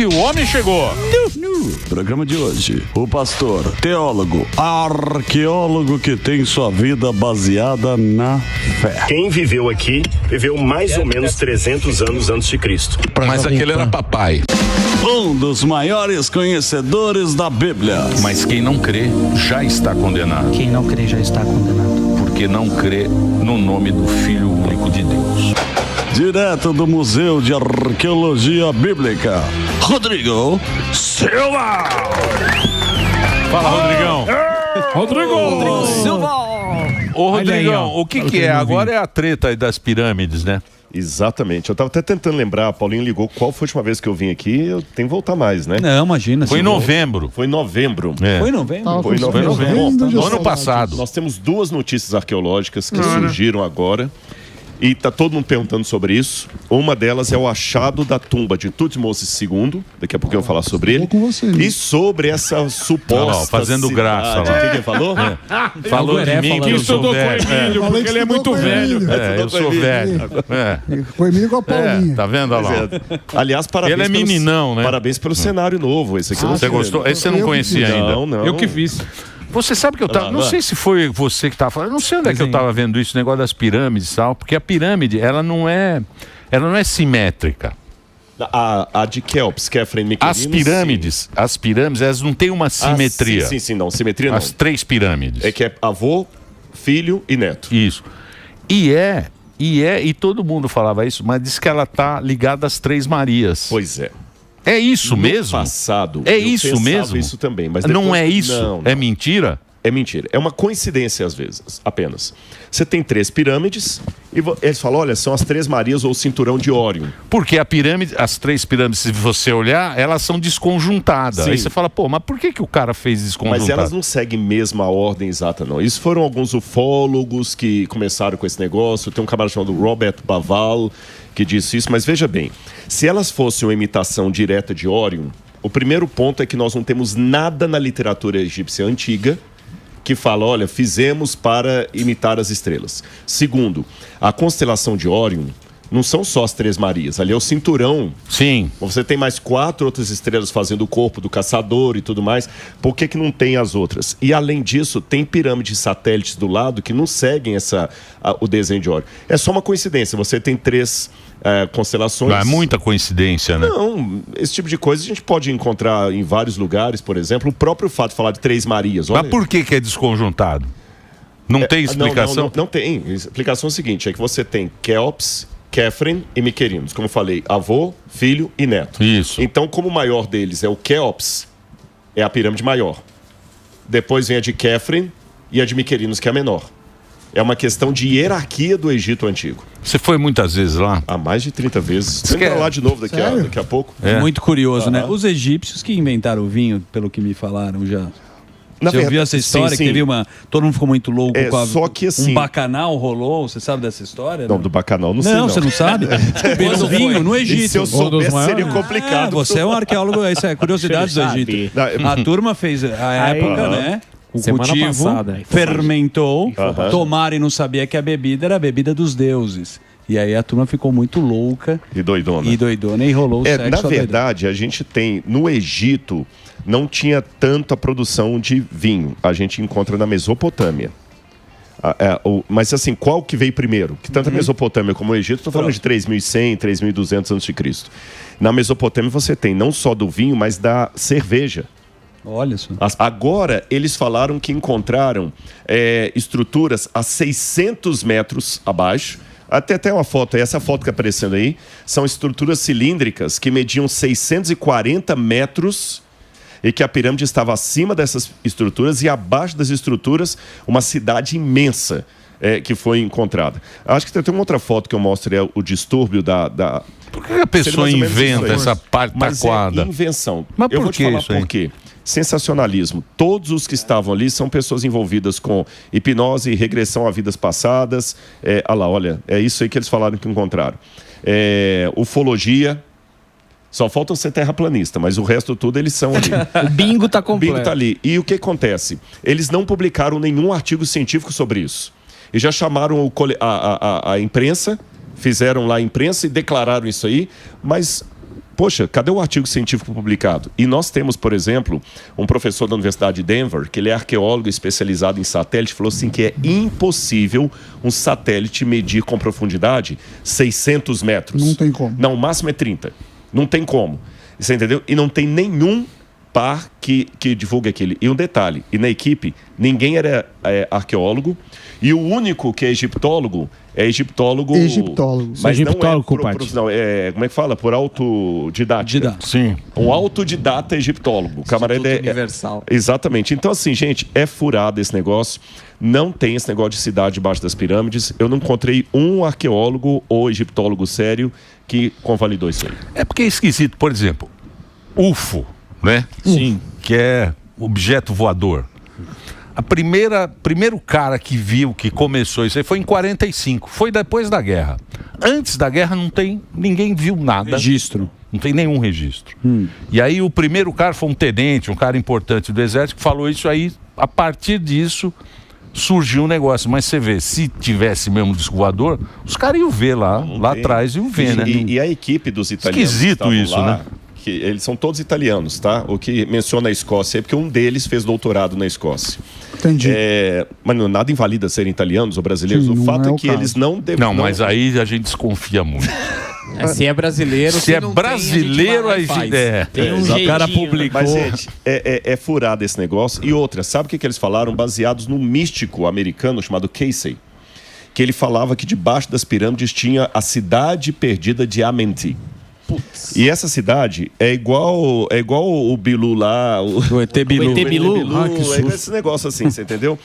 E o homem chegou. No programa de hoje, o pastor, teólogo, arqueólogo que tem sua vida baseada na fé. Quem viveu aqui, viveu mais ou menos 300 anos antes de Cristo. Mas aquele era papai. Um dos maiores conhecedores da Bíblia. Mas quem não crê já está condenado. Quem não crê já está condenado. Porque não crê no nome do Filho único de Deus. Direto do Museu de Arqueologia Bíblica, Rodrigo Silva. Fala, Rodrigão. Rodrigo Silva. Ô, Rodrigão, o que é? Agora é a treta aí das pirâmides, né? Exatamente. Eu estava até tentando lembrar, Paulinho ligou, qual foi a última vez que eu vim aqui? Eu tenho que voltar mais, né? Não, imagina. Foi em novembro. Foi em novembro. É. Foi em novembro? Foi em novembro. No ano passado. Nós temos duas notícias arqueológicas que surgiram agora. E tá todo mundo perguntando sobre isso. Uma delas é o achado da tumba de Tutmosis II. Daqui a pouco eu vou falar sobre ele. E sobre essa suposta fazendo cidade. graça lá. O que ele falou? Falou de mim que eu sou velho. Porque ele é muito velho. Eu sou velho. Foi Emílio com a Paulinha. Tá vendo? Olha lá. Aliás, parabéns. Ele é meninão, né? Parabéns pelo cenário novo. Esse aqui Você gostou? Esse você não conhecia ainda. Não. Eu que fiz. Você sabe que eu tava. Não sei se foi você que estava falando. Eu não sei onde é que eu estava vendo isso, o negócio das pirâmides e tal. Porque a pirâmide, ela não é simétrica. A de Kelps, Kefren Miquelinos. As pirâmides, elas não têm uma simetria. Sim, não. Simetria não. As três pirâmides. É que é avô, filho e neto. Isso. E todo mundo falava isso, mas diz que ela tá ligada às Três Marias. Pois é. É isso No mesmo? passado. É eu isso mesmo? Isso também, mas Não depois... é isso? Não. É mentira? É mentira. É uma coincidência às vezes, apenas. Você tem três pirâmides e eles falam, olha, são as Três Marias ou o cinturão de Órion. Porque as três pirâmides, se você olhar, elas são desconjuntadas. Sim. Aí você fala, pô, mas por que o cara fez desconjuntado? Mas elas não seguem mesmo a ordem exata, não. Isso foram alguns ufólogos que começaram com esse negócio. Tem um camarada chamado Robert Bauval que disse isso. Mas veja bem, se elas fossem uma imitação direta de Órion, o primeiro ponto é que nós não temos nada na literatura egípcia antiga que fala, olha, fizemos para imitar as estrelas. Segundo, a constelação de Órion não são só as Três Marias, ali é o cinturão. Sim. Você tem mais 4 outras estrelas fazendo o corpo do caçador e tudo mais. Por que não tem as outras? E além disso, tem pirâmides satélites do lado que não seguem o desenho de Órion. É só uma coincidência, você tem 3 constelações. Não é muita coincidência, né? Não, esse tipo de coisa a gente pode encontrar em vários lugares, por exemplo. O próprio fato de falar de Três Marias. Olha... Mas por que é desconjuntado? Não tem explicação? Não tem. A explicação é a seguinte, é que você tem Kelps, Kefren e Miquelinos. Como eu falei, avô, filho e neto. Isso. Então, como o maior deles é o Kelps, é a pirâmide maior. Depois vem a de Kefren e a de Miquelinos, que é a menor. É uma questão de hierarquia do Egito Antigo. Você foi muitas vezes lá? Há mais de 30 vezes. Você vai lá de novo daqui a pouco. Muito curioso, né? Os egípcios que inventaram o vinho, pelo que me falaram já. Você ouviu essa história? Sim. Que teve todo mundo ficou muito louco com a... Só que assim... Um bacanal rolou, você sabe dessa história? Não, do bacanal não sei não. Você não sabe? Bebendo vinho no Egito. E se eu soubesse seria complicado. Você é um arqueólogo, isso é curiosidade do Egito. A turma fez a época, né? O cultivo fermentou, tomaram e não sabia que a bebida era a bebida dos deuses. E aí a turma ficou muito louca. E doidona. E rolou o sexo. Na verdade, a gente tem, no Egito, não tinha tanta produção de vinho. A gente encontra na Mesopotâmia. Mas assim, qual que veio primeiro? Que tanto a Mesopotâmia como o Egito, estou falando de 3.100, 3.200 a.C. Na Mesopotâmia você tem não só do vinho, mas da cerveja. Olha só. Agora, eles falaram que encontraram estruturas a 600 metros abaixo. Até uma foto, essa foto que está aparecendo aí, são estruturas cilíndricas que mediam 640 metros e que a pirâmide estava acima dessas estruturas e abaixo das estruturas uma cidade imensa que foi encontrada. Acho que tem uma outra foto que eu mostro, o distúrbio da... Por que a pessoa inventa essa pataquada? Mas é invenção. Mas eu vou por te falar isso aí? por quê. Sensacionalismo. Todos os que estavam ali são pessoas envolvidas com hipnose, regressão a vidas passadas. Olha, é isso aí que eles falaram que encontraram. Ufologia. Só faltam ser terraplanista, mas o resto tudo eles são ali. O bingo tá completo. O bingo tá ali. E o que acontece? Eles não publicaram nenhum artigo científico sobre isso. E já chamaram a imprensa, fizeram lá a imprensa e declararam isso aí, mas poxa, cadê o artigo científico publicado? E nós temos, por exemplo, um professor da Universidade de Denver, que ele é arqueólogo especializado em satélite, falou assim que é impossível um satélite medir com profundidade 600 metros. Não tem como. Não, o máximo é 30. Não tem como. Você entendeu? E não tem nenhum par que divulgue aquele. E um detalhe, e na equipe, ninguém era arqueólogo, e o único que é egiptólogo. Mas egiptólogo, não como é que fala? Por autodidática. Sim. Um autodidata egiptólogo. O camarada universal. Exatamente. Então, assim, gente, é furado esse negócio. Não tem esse negócio de cidade debaixo das pirâmides. Eu não encontrei um arqueólogo ou egiptólogo sério que convalidou isso aí. É porque é esquisito. Por exemplo, UFO, né? Sim. Que é objeto voador. Primeiro cara que viu, que começou isso aí foi em 45, foi depois da guerra. Antes da guerra ninguém viu nada. Registro. Não tem nenhum registro. E aí o primeiro cara foi um tenente, um cara importante do exército, que falou isso aí. A partir disso surgiu um negócio. Mas você vê, se tivesse mesmo disco voador, os caras iam ver lá atrás, iam ver, né? E a equipe dos italianos. Esquisito isso, lá, né? Que eles são todos italianos, tá? O que menciona a Escócia é porque um deles fez doutorado na Escócia. Entendi. Mas nada invalida serem italianos ou brasileiros. Sim, o fato é que caso. eles não devem. Não, mas aí a gente desconfia muito. Se é brasileiro, Se é brasileiro, aí tem um o cara jeitinho, publicou. Mas, gente, é furado esse negócio. E outra, sabe o que eles falaram? Baseados no místico americano chamado Casey. Que ele falava que debaixo das pirâmides tinha a cidade perdida de Amenti. Putz. E essa cidade é igual o Bilu lá. O ET Bilu. O ET Bilu. Esse negócio assim, você entendeu?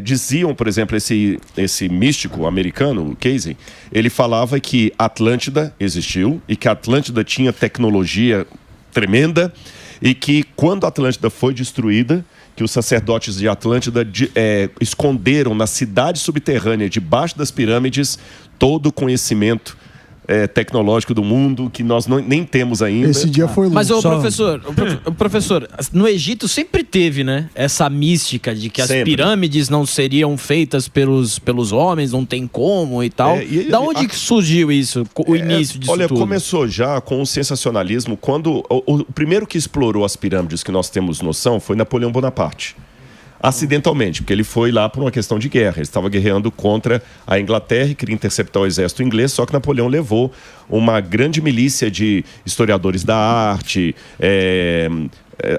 Diziam, por exemplo, esse místico americano, o Casey, ele falava que Atlântida existiu e que a Atlântida tinha tecnologia tremenda e que quando a Atlântida foi destruída, que os sacerdotes de Atlântida esconderam na cidade subterrânea, debaixo das pirâmides, todo o conhecimento tecnológico do mundo que nós nem temos ainda. Esse dia foi louco. Mas professor, no Egito sempre teve, né, essa mística de que as pirâmides não seriam feitas pelos homens, não tem como e tal. Da onde que surgiu isso, o início disso tudo? Começou já com o sensacionalismo quando o primeiro que explorou as pirâmides que nós temos noção foi Napoleão Bonaparte. Acidentalmente, porque ele foi lá por uma questão de guerra. Ele estava guerreando contra a Inglaterra e queria interceptar o exército inglês, só que Napoleão levou uma grande milícia de historiadores da arte,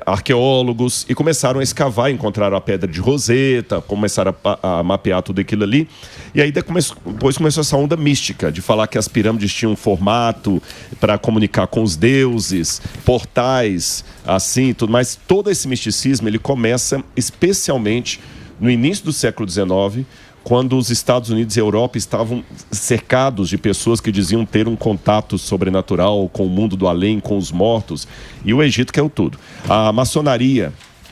arqueólogos, e começaram a escavar, encontraram a pedra de Roseta, começaram a mapear tudo aquilo ali. E aí depois começou essa onda mística, de falar que as pirâmides tinham um formato para comunicar com os deuses, portais, assim, tudo mais. Todo esse misticismo, ele começa especialmente no início do século XIX, quando os Estados Unidos e a Europa estavam cercados de pessoas que diziam ter um contato sobrenatural com o mundo do além, com os mortos, e o Egito caiu tudo. A maçonaria,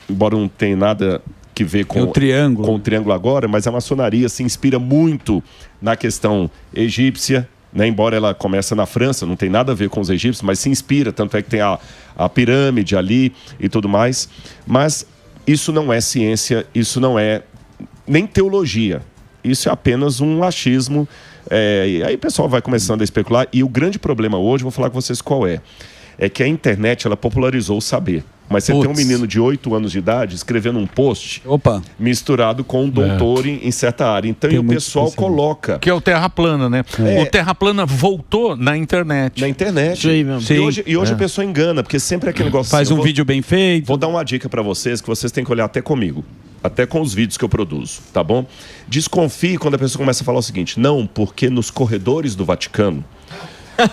embora não tenha nada que ver com o triângulo agora, mas a maçonaria se inspira muito na questão egípcia, né? Embora ela comece na França, não tem nada a ver com os egípcios, mas se inspira, tanto é que tem a pirâmide ali e tudo mais. Mas isso não é ciência, isso não é nem teologia. Isso é apenas um achismo. E aí o pessoal vai começando a especular. E o grande problema hoje, vou falar com vocês qual é que a internet ela popularizou o saber. Mas você tem um menino de 8 anos de idade escrevendo um post misturado com um doutor em certa área. Então o pessoal coloca... Que é o Terra Plana, né? O Terra Plana voltou na internet. Na internet. Sim, mesmo. E hoje a pessoa engana, porque sempre é aquele negócio... Faz um vídeo bem feito. Vou dar uma dica para vocês, que vocês têm que olhar até comigo. Até com os vídeos que eu produzo, tá bom? Desconfie quando a pessoa começa a falar o seguinte: não, porque nos corredores do Vaticano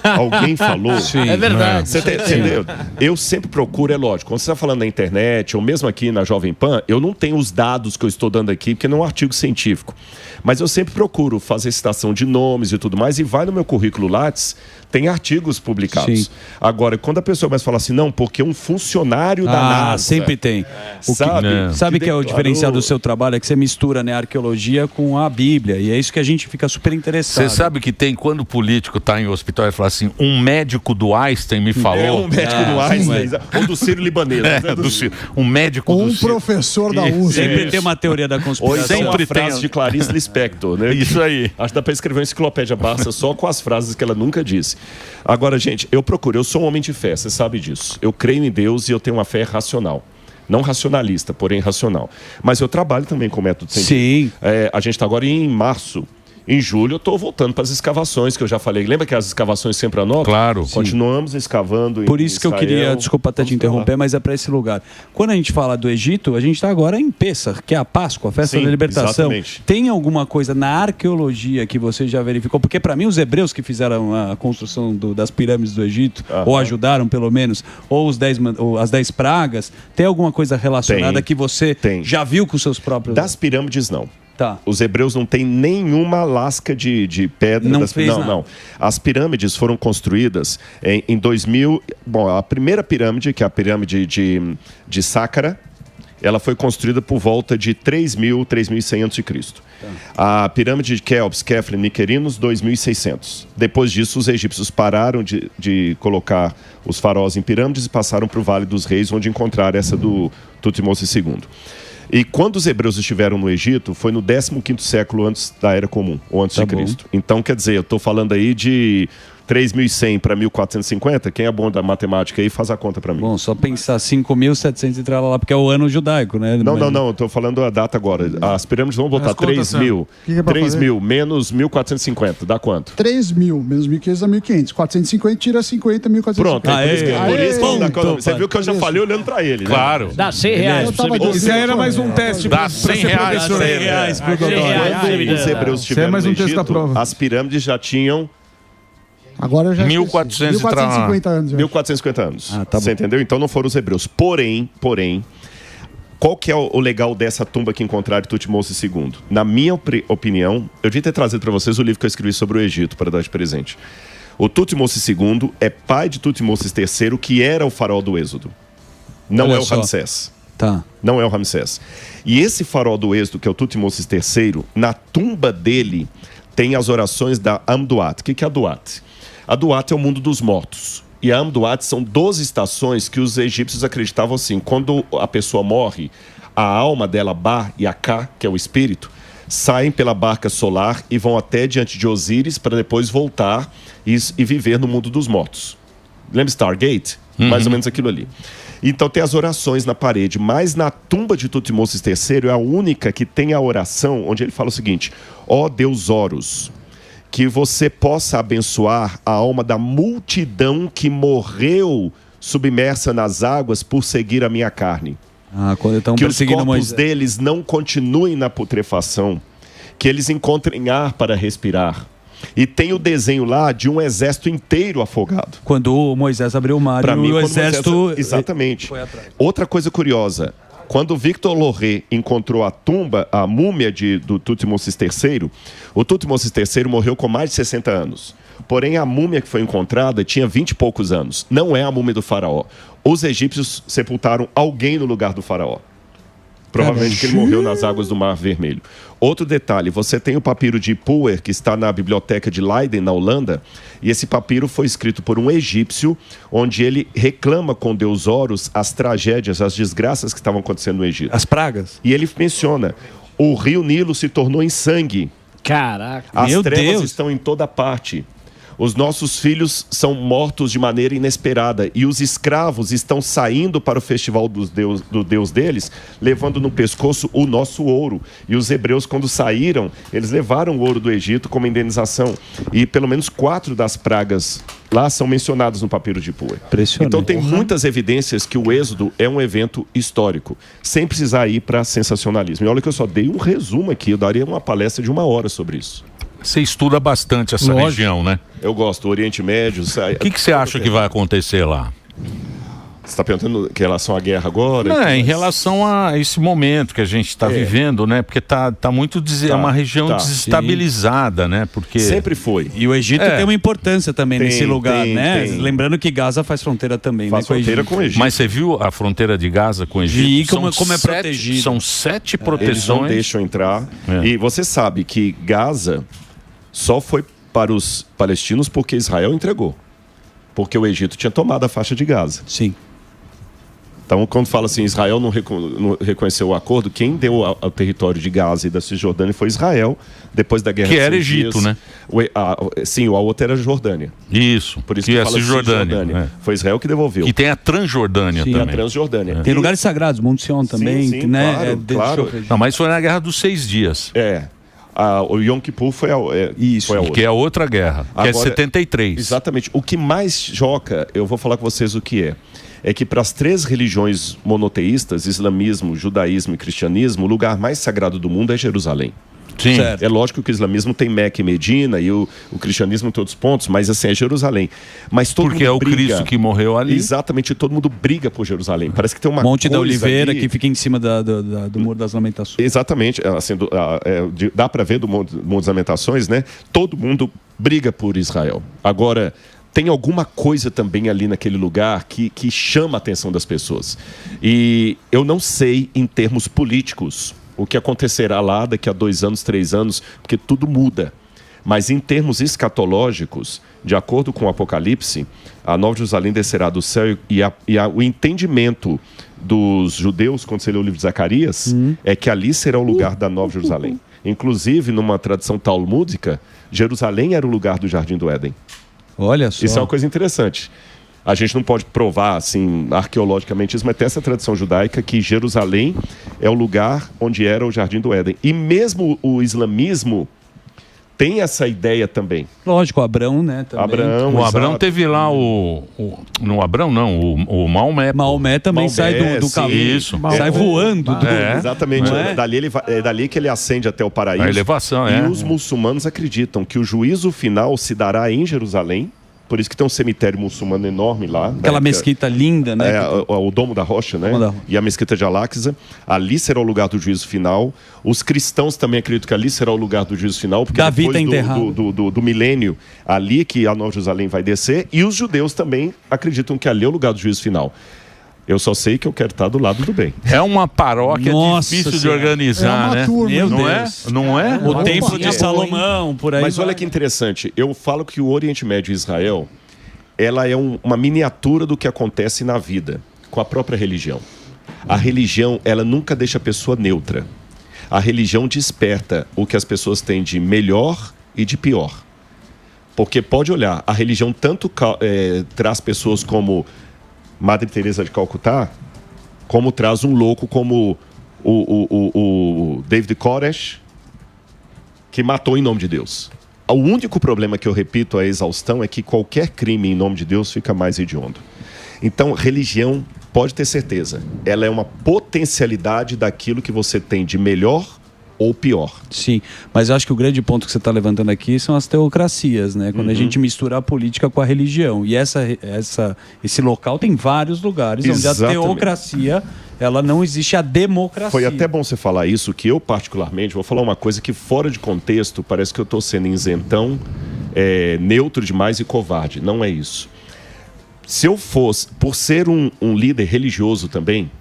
alguém falou. Sim, é verdade. Você entendeu? Eu sempre procuro, é lógico, quando você está falando na internet, ou mesmo aqui na Jovem Pan, eu não tenho os dados que eu estou dando aqui, porque não é um artigo científico. Mas eu sempre procuro fazer citação de nomes e tudo mais, e vai no meu currículo Lattes, tem artigos publicados. Sim. Agora, quando a pessoa começa a falar assim, não, porque um funcionário da NASA... sempre tem. Sabe que é o diferencial do seu trabalho? É que você mistura, né, a arqueologia com a Bíblia, e é isso que a gente fica super interessado. Você sabe que tem, quando o político está em hospital e fala assim, um médico do Einstein me falou... Um médico do Einstein, ou do Sírio Libanês. Um médico do professor da USP. Sempre tem uma teoria da conspiração. Ou então uma frase de Clarice Lispector, né? Isso aí. Acho que dá para escrever uma enciclopédia Barça só com as frases que ela nunca disse. Agora, gente, eu sou um homem de fé, você sabe disso. Eu creio em Deus e eu tenho uma fé racional. Não racionalista, porém racional. Mas eu trabalho também com método científico. Sim. A gente está agora em março. Em julho eu estou voltando para as escavações que eu já falei. Lembra que as escavações sempre anotam? Claro. Continuamos escavando. Por isso que eu queria, desculpa até te interromper, mas é para esse lugar. Quando a gente fala do Egito, a gente está agora em Pêssar, que é a Páscoa, a festa da libertação. Exatamente. Tem alguma coisa na arqueologia que você já verificou? Porque para mim os hebreus que fizeram a construção das pirâmides do Egito, ou ajudaram pelo menos, ou as 10 pragas, tem alguma coisa relacionada que você já viu com seus próprios... Das pirâmides, não. Tá. Os hebreus não têm nenhuma lasca de pedra. Não. As pirâmides foram construídas em 2000. Bom, a primeira pirâmide, que é a pirâmide de Sácara, ela foi construída por volta de 3.000, 3.100 a.C. A pirâmide de Quéops, Kefren, Niquerinos, 2.600. Depois disso, os egípcios pararam de colocar os faraós em pirâmides e passaram para o Vale dos Reis, onde encontraram essa do Tutmose II. E quando os hebreus estiveram no Egito, foi no 15º século antes da Era Comum, ou antes de Cristo. Então, quer dizer, eu estou falando aí de 3.100 para 1.450. Quem é bom da matemática aí, faz a conta para mim. Bom, só pensar 5.700 e lá, porque é o ano judaico, né? Não, eu estou falando a data agora. As pirâmides vão botar 3.000. 3.000 menos 1.450, dá quanto? 3.000 menos 1.500 dá 1.500. 450 tira 50, 1.450. Pronto, você viu que eu já falei olhando para ele, né? Claro. Dá 100 reais. Isso aí era mais um teste. Dá 100 reais. Quando os hebreus estiveram no Egito, as pirâmides já tinham... Agora já 1450 anos. 1450 anos. Você entendeu? Então não foram os hebreus. Porém, qual que é o legal dessa tumba que encontraram de Tutmose II? Na minha opinião, eu devia ter trazido para vocês o livro que eu escrevi sobre o Egito para dar de presente. O Tutmose II é pai de Tutmose III, que era o faraó do Êxodo. Não é o Ramsés. Tá. Não é o Ramsés. E esse faraó do Êxodo, que é o Tutmose III, na tumba dele tem as orações da Amduat. O que é a Duat? A Duat é o mundo dos mortos. E a Amduat são 12 estações que os egípcios acreditavam assim. Quando a pessoa morre, a alma dela, Ba e Aka, que é o espírito, saem pela barca solar e vão até diante de Osíris para depois voltar e viver no mundo dos mortos. Lembra Stargate? Mais ou menos aquilo ali. Então tem as orações na parede, mas na tumba de Tutmose III é a única que tem a oração onde ele fala o seguinte: ó Deus Horus, que você possa abençoar a alma da multidão que morreu submersa nas águas por seguir a minha carne. Que os corpos deles não continuem na putrefação, que eles encontrem ar para respirar. E tem o desenho lá de um exército inteiro afogado. Quando o Moisés abriu o mar, e o exército... Exatamente. Foi atrás. Outra coisa curiosa... Quando Victor Loré encontrou a tumba, a múmia do Tutmose III, o Tutmose III morreu com mais de 60 anos. Porém, a múmia que foi encontrada tinha 20 e poucos anos. Não é a múmia do faraó. Os egípcios sepultaram alguém no lugar do faraó. Provavelmente que ele morreu nas águas do Mar Vermelho. Outro detalhe, você tem o papiro de Puer, que está na biblioteca de Leiden, na Holanda, e esse papiro foi escrito por um egípcio, onde ele reclama com Deus Horus as tragédias, as desgraças que estavam acontecendo no Egito. As pragas. E ele menciona, o rio Nilo se tornou em sangue. Caraca, as trevas estão em toda parte. Os nossos filhos são mortos de maneira inesperada e os escravos estão saindo para o festival do Deus deles, levando no pescoço o nosso ouro. E os hebreus, quando saíram, eles levaram o ouro do Egito como indenização. E pelo menos 4 das pragas lá são mencionadas no papiro de Puer. Então tem muitas evidências que o Êxodo é um evento histórico, sem precisar ir para sensacionalismo. E olha que eu só dei um resumo aqui, eu daria uma palestra de 1 hora sobre isso. Você estuda bastante essa região, né? Eu gosto, o Oriente Médio... O que você acha que vai acontecer lá? Você está perguntando em relação à guerra agora? Não, em relação a esse momento que a gente está vivendo, né? Porque tá muito é uma região desestabilizada, né? Porque sempre foi. E o Egito tem uma importância também nesse lugar, né? Lembrando que Gaza faz fronteira também, faz fronteira com o Egito. Mas você viu a fronteira de Gaza com o Egito? E como é protegido. São 7 proteções. Eles não deixam entrar. E você sabe que Gaza só foi para os palestinos porque Israel entregou. Porque o Egito tinha tomado a faixa de Gaza. Sim. Então, quando fala assim, Israel não reconheceu o acordo, quem deu o território de Gaza e da Cisjordânia foi Israel, depois da Guerra que era Egito, né? Sim, a outra era a Jordânia. Isso, por isso que fala Cisjordânia. Foi Israel que devolveu. Que tem a Transjordânia também. A Transjordânia. Tem lugares sagrados, Monte Sião também, sim, né? Claro. Não, mas foi na Guerra dos 6 Dias. O Yom Kippur foi a outra. Que é a outra guerra, que é 73. Exatamente. O que mais choca, eu vou falar com vocês o que é que para as 3 religiões monoteístas, islamismo, judaísmo e cristianismo, o lugar mais sagrado do mundo é Jerusalém. Sim. É lógico que o islamismo tem Meca e Medina e o cristianismo tem outros pontos, mas assim, é Jerusalém. Mas todo Porque mundo é o Cristo que morreu ali. Exatamente, todo mundo briga por Jerusalém. Parece que tem uma Monte coisa da Oliveira ali... que fica em cima do Muro das Lamentações. Exatamente, assim, dá para ver do Muro das Lamentações, né? Todo mundo briga por Israel. Agora, tem alguma coisa também ali naquele lugar que chama a atenção das pessoas. E eu não sei, em termos políticos, o que acontecerá lá daqui a 2 anos, 3 anos, porque tudo muda. Mas em termos escatológicos, de acordo com o Apocalipse, a Nova Jerusalém descerá do céu o entendimento dos judeus, quando você lê o livro de Zacarias, é que ali será o lugar da Nova Jerusalém. Inclusive, numa tradição talmúdica, Jerusalém era o lugar do Jardim do Éden. Olha só. Isso é uma coisa interessante. A gente não pode provar, assim, arqueologicamente isso, mas tem essa tradição judaica que Jerusalém é o lugar onde era o Jardim do Éden. E mesmo o islamismo tem essa ideia também. Lógico, Abrão, né? Também. O Abrão teve lá no Abrão, não, o Maomé. Maomé também sai do cavalo. Isso. Sai voando. Exatamente. Dali que ele ascende até o paraíso. A elevação, E os muçulmanos acreditam que o juízo final se dará em Jerusalém. Por isso que tem um cemitério muçulmano enorme lá. Aquela mesquita linda, né? O Domo da Rocha, né? E a mesquita de Al-Aqsa. Ali será o lugar do juízo final. Os cristãos também acreditam que ali será o lugar do juízo final. Porque Davi depois está enterrado. do milênio, ali que a Nova Jerusalém vai descer. E os judeus também acreditam que ali é o lugar do juízo final. Eu só sei que eu quero estar do lado do bem. É uma paróquia difícil de organizar, né? Não é? O Templo de Salomão, por aí. Mas olha que interessante. Eu falo que o Oriente Médio e Israel, ela é uma miniatura do que acontece na vida, com a própria religião. A religião, ela nunca deixa a pessoa neutra. A religião desperta o que as pessoas têm de melhor e de pior. Porque pode olhar, a religião tanto traz pessoas como Madre Teresa de Calcutá, como traz um louco como o David Koresh, que matou em nome de Deus. O único problema que eu repito a exaustão é que qualquer crime em nome de Deus fica mais hediondo. Então, religião, pode ter certeza, ela é uma potencialidade daquilo que você tem de melhor ou pior. Sim, mas eu acho que o grande ponto que você está levantando aqui são as teocracias, né? Quando a gente mistura a política com a religião. E esse local tem vários lugares onde a teocracia, ela não existe a democracia. Foi até bom você falar isso, que eu particularmente vou falar uma coisa que fora de contexto parece que eu estou sendo isentão, neutro demais e covarde. Não é isso. Se eu fosse, por ser um líder religioso também,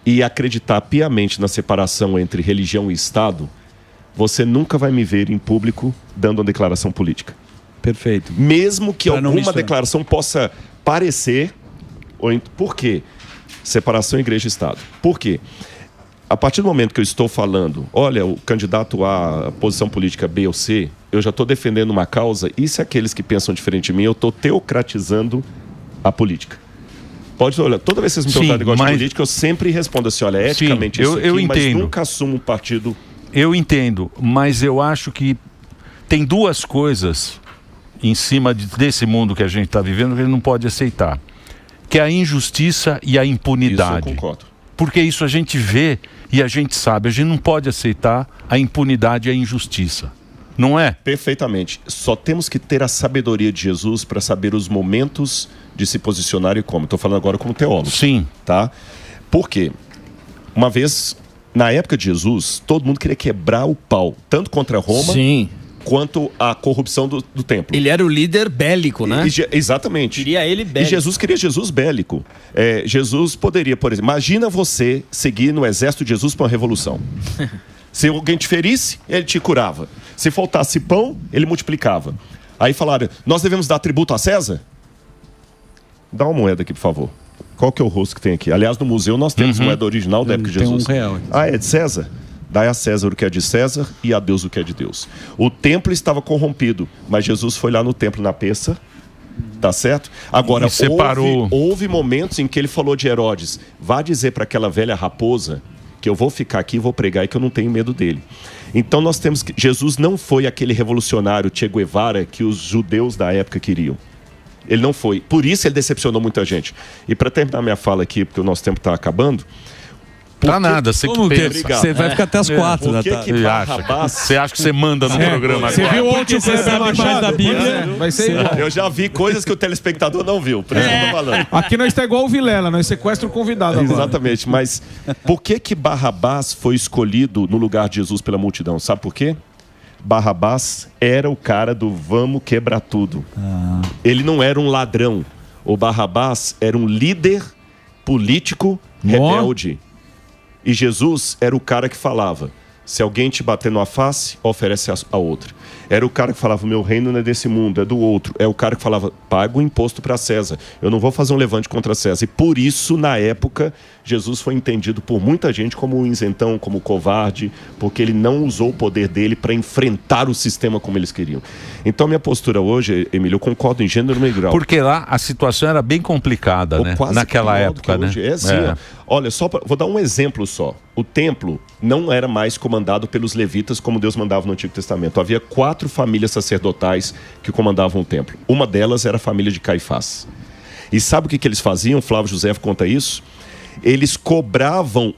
e acreditar piamente na separação entre religião e Estado, você nunca vai me ver em público dando uma declaração política. Perfeito. Mesmo que alguma declaração possa parecer... Por quê? Separação igreja e Estado. Por quê? A partir do momento que eu estou falando, olha, o candidato a posição política B ou C, eu já estou defendendo uma causa, e se aqueles que pensam diferente de mim, eu estou teocratizando a política. Pode olhar, toda vez que vocês me perguntarem negócio de política, eu sempre respondo assim, olha, eticamente isso aqui, mas nunca assumo um partido... Eu entendo, mas eu acho que tem duas coisas em cima desse mundo que a gente está vivendo que a gente não pode aceitar, que é a injustiça e a impunidade. Isso eu concordo. Porque isso a gente vê e a gente sabe, a gente não pode aceitar a impunidade e a injustiça. Não é? Perfeitamente. Só temos que ter a sabedoria de Jesus para saber os momentos de se posicionar e como. Estou falando agora como teólogo. Sim. Tá? Por quê? Uma vez, na época de Jesus, todo mundo queria quebrar o pau, tanto contra Roma, quanto a corrupção do templo. Ele era o líder bélico, né? Exatamente. Queria ele bélico. E Jesus queria Jesus bélico. Jesus poderia, por exemplo, imagina você seguir no exército de Jesus para uma revolução. Se alguém te ferisse, ele te curava. Se faltasse pão, ele multiplicava. Aí falaram, nós devemos dar tributo a César? Dá uma moeda aqui, por favor. Qual que é o rosto que tem aqui? Aliás, no museu nós temos moeda original da época de Jesus. Tem R$1. Ah, é de César? Dai a César o que é de César e a Deus o que é de Deus. O templo estava corrompido, mas Jesus foi lá no templo na peça, tá certo? Agora, houve momentos em que ele falou de Herodes, vá dizer para aquela velha raposa que eu vou ficar aqui e vou pregar e que eu não tenho medo dele. Então nós temos que... Jesus não foi aquele revolucionário Che Guevara que os judeus da época queriam. Ele não foi. Por isso ele decepcionou muita gente. E para terminar minha fala aqui, porque o nosso tempo está acabando... Tá nada, você que pensa. Você vai ficar até as 4 da tarde. Você acha que você manda no programa agora? Você viu ontem o Kleber Machado da Bíblia? Vai ser igual. Eu já vi coisas que o telespectador não viu, por isso que eu tô falando. Aqui nós está igual o Vilela, nós sequestra o convidado agora. Exatamente, mas por que Barrabás foi escolhido no lugar de Jesus pela multidão? Sabe por quê? Barrabás era o cara do vamos quebrar tudo. Ele não era um ladrão. O Barrabás era um líder político rebelde. E Jesus era o cara que falava, se alguém te bater numa face, oferece a outra. Era o cara que falava, meu reino não é desse mundo, é do outro. É o cara que falava, paga o imposto para César. Eu não vou fazer um levante contra César. E por isso, na época, Jesus foi entendido por muita gente como um isentão, como covarde, porque ele não usou o poder dele para enfrentar o sistema como eles queriam. Então, minha postura hoje, Emílio, eu concordo em gênero e grau. Porque lá a situação era bem complicada, né? Naquela época, né? Olha, vou dar um exemplo só. O templo não era mais comandado pelos levitas como Deus mandava no Antigo Testamento. Havia 4 famílias sacerdotais que comandavam o templo. Uma delas era a família de Caifás. E sabe o que eles faziam? Flávio José conta isso. Eles cobravam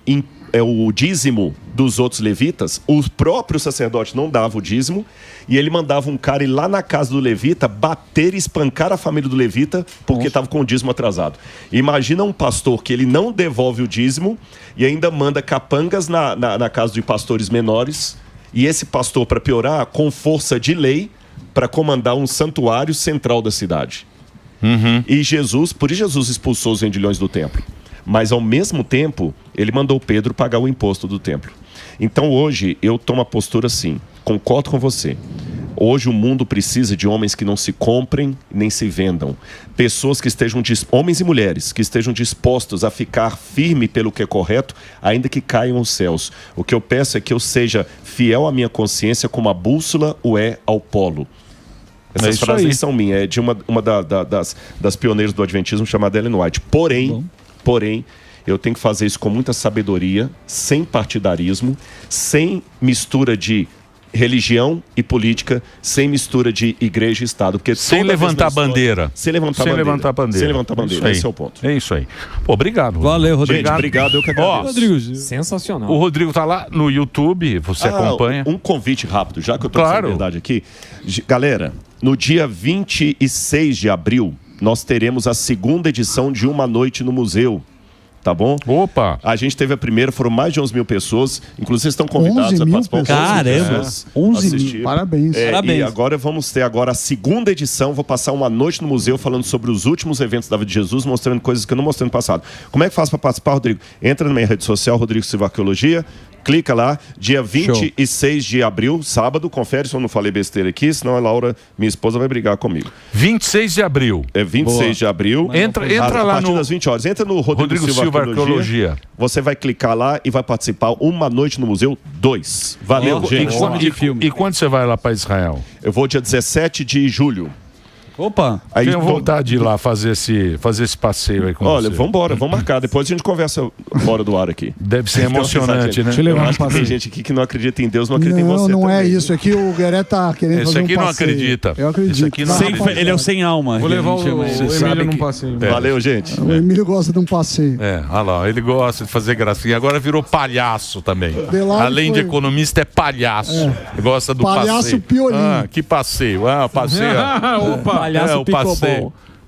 o dízimo dos outros levitas. O próprio sacerdote não dava o dízimo. E ele mandava um cara ir lá na casa do levita bater e espancar a família do levita porque estava com o dízimo atrasado. Imagina um pastor que ele não devolve o dízimo e ainda manda capangas na casa de pastores menores. E esse pastor, para piorar, com força de lei, para comandar um santuário central da cidade. E por isso Jesus expulsou os vendilhões do templo. Mas, ao mesmo tempo, ele mandou Pedro pagar o imposto do templo. Então, hoje, eu tomo a postura assim, concordo com você. Hoje, o mundo precisa de homens que não se comprem nem se vendam. Pessoas que estejam, homens e mulheres, que estejam dispostos a ficar firme pelo que é correto, ainda que caiam os céus. O que eu peço é que eu seja fiel à minha consciência como a bússola o é ao polo. Essas frases são minhas, é de uma das pioneiras do Adventismo chamada Ellen White. Porém, eu tenho que fazer isso com muita sabedoria, sem partidarismo, sem mistura de religião e política, sem mistura de igreja e Estado. Porque sem levantar bandeira. Sem levantar bandeira. Esse é o ponto. É isso aí. Pô, obrigado. Valeu, Rodrigo. Gente, obrigado, eu que agradeço. Rodrigo, sensacional. O Rodrigo tá lá no YouTube, você acompanha. Um convite rápido, já que eu tô com verdade aqui. Galera, no dia 26 de abril, nós teremos a 2ª edição de Uma Noite no Museu. Tá bom? Opa! A gente teve a primeira, foram mais de 11 mil pessoas. Inclusive, vocês estão convidados a participar. Caramba! 11 mil, parabéns. Parabéns. E agora vamos ter a 2ª edição. Vou passar uma noite no museu falando sobre os últimos eventos da vida de Jesus, mostrando coisas que eu não mostrei no passado. Como é que faz para participar, Rodrigo? Entra na minha rede social, Rodrigo Silva Arqueologia. Clica lá, dia 26 de abril, sábado, confere se eu não falei besteira aqui, senão a Laura, minha esposa, vai brigar comigo. 26 de abril. É 26 de abril. Entra lá a partir das 20 horas. Entra no Rodrigo Silva Arqueologia. Você vai clicar lá e vai participar Uma Noite no Museu 2. Valeu, gente. E quando você vai lá para Israel? Eu vou dia 17 de julho. Opa! Aí tenho vontade de ir lá fazer esse passeio aí com você. Olha, vamos marcar. Depois a gente conversa fora do ar aqui. Deve ser emocionante, né? Eu acho que tem gente aqui que não acredita em Deus, não acredita em você. Não também. É isso. Aqui o Gueré tá querendo fazer um passeio. Esse aqui não acredita. Eu acredito. Esse aqui não ele é o sem alma. Vou levar o Emílio num passeio. Valeu, gente. O Emílio gosta de um passeio. Olha lá, ele gosta de fazer gracinha. Agora virou palhaço também. Além de economista, é palhaço. Gosta do passeio. Palhaço piolinho. Que passeio. Passeio. Opa! Palhaço picobol.